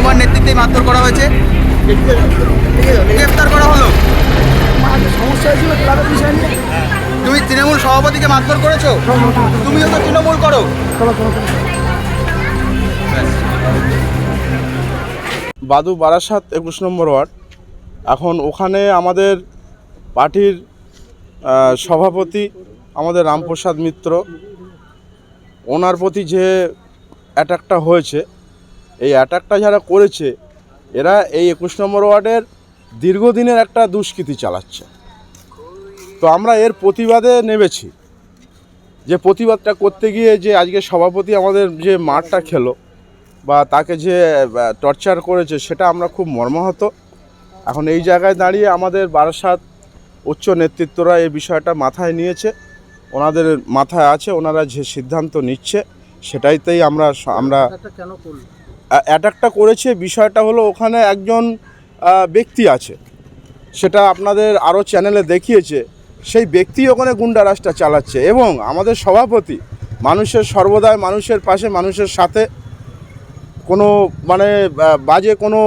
তোমার নেতৃত্বে মারধর করা হয়েছে, গ্রেফতার করা হলো। সমস্যা হয়েছিল ক্লাবের বিষয় নিয়ে। তুমি তৃণমূল সভাপতিকে মারধর করেছো, তুমিও তো তৃণমূল করো। বাদু বারাসাত 21 নম্বর ওয়ার্ড। এখন ওখানে আমাদের পার্টির সভাপতি আমাদের রামপ্রসাদ মিত্র, ওনার প্রতি যে অ্যাটাকটা হয়েছে, এই অ্যাটাকটা যারা করেছে এরা এই 21 নম্বর ওয়ার্ডের দীর্ঘদিনের একটা দুষ্কৃতি চালাচ্ছে। তো আমরা এর প্রতিবাদে নেমেছি। যে প্রতিবাদটা করতে গিয়ে যে আজকে সভাপতি আমাদের যে মারটা খেলো বা তাকে যে টর্চার করেছে, সেটা আমরা খুব মর্মাহত। এখন এই জায়গায় দাঁড়িয়ে আমাদের বারাসাত উচ্চ নেতৃত্বরা এই বিষয়টা মাথায় নিয়েছে, ওনাদের মাথায় আছে, ওনারা যে সিদ্ধান্ত নিচ্ছে সেটাইতেই আমরা অ্যাটাকটা করেছে। বিষয়টা হলো ওখানে একজন ব্যক্তি আছে, সেটা আপনাদের আরও চ্যানেলে দেখিয়েছে, সেই ব্যক্তি ওখানে গুন্ডারাজটা চালাচ্ছে। এবং আমাদের সভাপতি মানুষের সর্বদাই মানুষের পাশে, মানুষের সাথে, কোনো মানে বাজে কোনো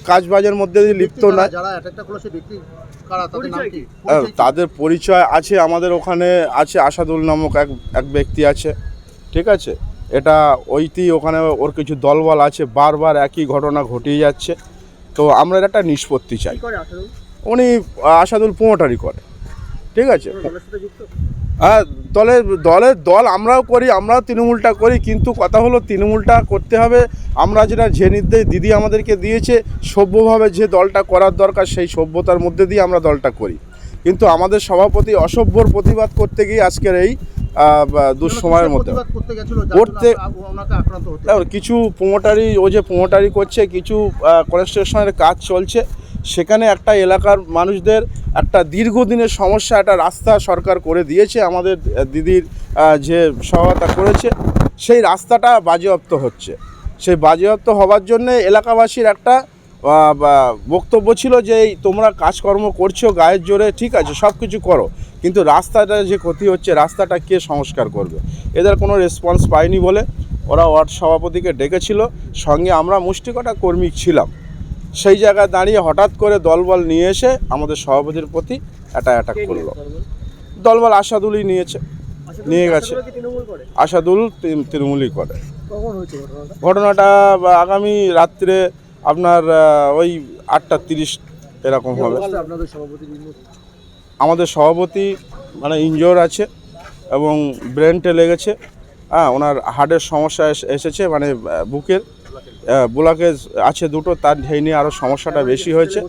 কাজবাজের মধ্যে লিপ্ত নয়। তাদের পরিচয় আছে, আমাদের ওখানে আছে আসাদুল নামক এক ব্যক্তি আছে, ঠিক আছে। এটা ওখানে ওর কিছু দলবল আছে, বারবার একই ঘটনা ঘটিয়ে যাচ্ছে। তো আমরা একটা নিষ্পত্তি চাই। উনি আসাদুল প্রোমোটারি করে, ঠিক আছে। হ্যাঁ, দল আমরাও করি, আমরাও তৃণমূলটা করি, কিন্তু কথা হলো তৃণমূলটা করতে হবে আমরা যে নির্দেশ দিদি আমাদেরকে দিয়েছে, সভ্যভাবে যে দলটা করার দরকার সেই সভ্যতার মধ্যে দিয়ে আমরা দলটা করি। কিন্তু আমাদের সভাপতি অসভ্যর প্রতিবাদ করতে গিয়ে আজকের এই দুঃসময়ের মধ্যে করতে কিছু প্রোমোটারি, যে প্রোমোটারি করছে, কিছু কনস্ট্রাকশনের কাজ চলছে, সেখানে একটা এলাকার মানুষদের একটা দীর্ঘদিনের সমস্যা, একটা রাস্তা সরকার করে দিয়েছে, আমাদের দিদির যে সহায়তা করেছে, সেই রাস্তাটা বাজেয়াপ্ত হচ্ছে। সেই বাজেয়াপ্ত হওয়ার জন্য এলাকাবাসীর একটা বক্তব্য ছিল যে তোমরা কাজকর্ম করছো গায়ের জোরে, ঠিক আছে, সব কিছু করো, কিন্তু রাস্তাটা যে ক্ষতি হচ্ছে, রাস্তাটা কে সংস্কার করবে? এদের কোনো রেসপন্স পায়নি বলে ওরা ওয়ার্ড সভাপতিকে ডেকেছিল, সঙ্গে আমরা মুষ্টিকটা কর্মী ছিলাম। সেই জায়গায় দাঁড়িয়ে হঠাৎ করে দলবল নিয়ে এসে আমাদের সভাপতির প্রতি অ্যাটাক করলো। দলবল আসাদুলই নিয়ে গেছে। আসাদুল তৃণমূলই করে। ঘটনাটা আগামী রাত্রে আপনার ওই 8:30 এরকম হবে। আমাদের সভাপতি মানে ইনজিওর আছে এবং ব্রেনটে লেগেছে। হ্যাঁ, ওনার হার্টের সমস্যা এসেছে, মানে বুকের ব্লকেজ আছে দুটো, তার সেই নিয়ে আরও সমস্যাটা বেশি হয়েছে।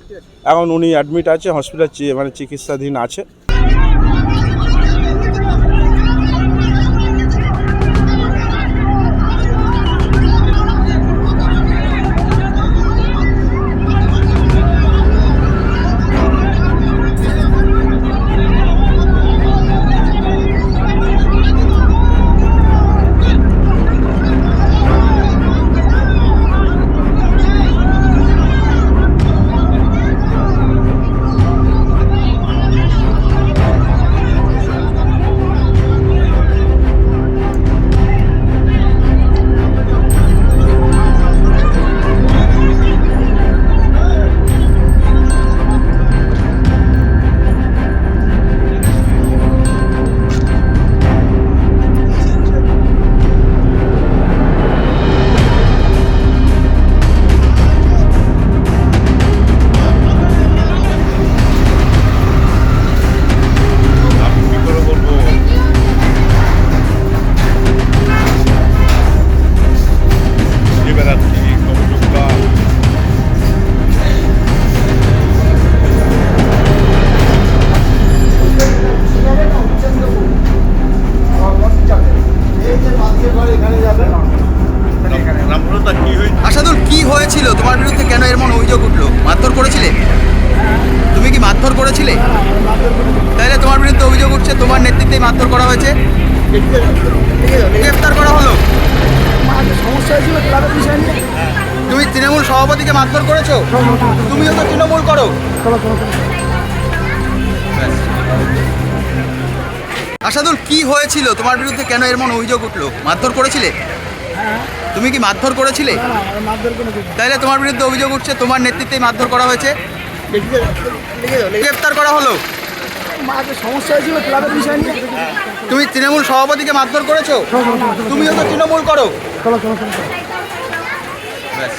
এখন উনি অ্যাডমিট আছে, হসপিটাল মানে চিকিৎসাধীন আছে। আসাদুল, কি হয়েছিল তোমার বিরুদ্ধে? কেন এমন অভিযোগ উঠলো? মারধর করেছিলে? তুমি কি মারধর করেছিলে? তাহলে তোমার বিরুদ্ধে অভিযোগ উঠছে তোমার নেতৃত্বে মারধর করা হয়েছে, গ্রেফতার করা হলো। সমস্যা হয়েছিল ক্লাবের বিষয় নিয়ে। তুমি তৃণমূল সভাপতিকে মারধর করেছো, তুমিও তো তৃণমূল করো। আসাদুল, কি হয়েছিল তোমার বিরুদ্ধে? কেন এমন অভিযোগ উঠলো? মারধর করেছিলে? তুমি কি মারধর করেছিলে? না আমি মারধর কোনো কিছু তাহলে তোমার বিরুদ্ধে অভিযোগ উঠছে তোমার নেতৃত্বে মারধর করা হয়েছে, গ্রেপ্তার করা হলো। মাঝে সমস্যা হয়েছিল ক্লাবের বিষয় নিয়ে। তুমি তৃণমূল সভাপতিকে মারধর করেছো? তুমিও তো তৃণমূল করো। চলো চলো চলো চলো। ব্যাস।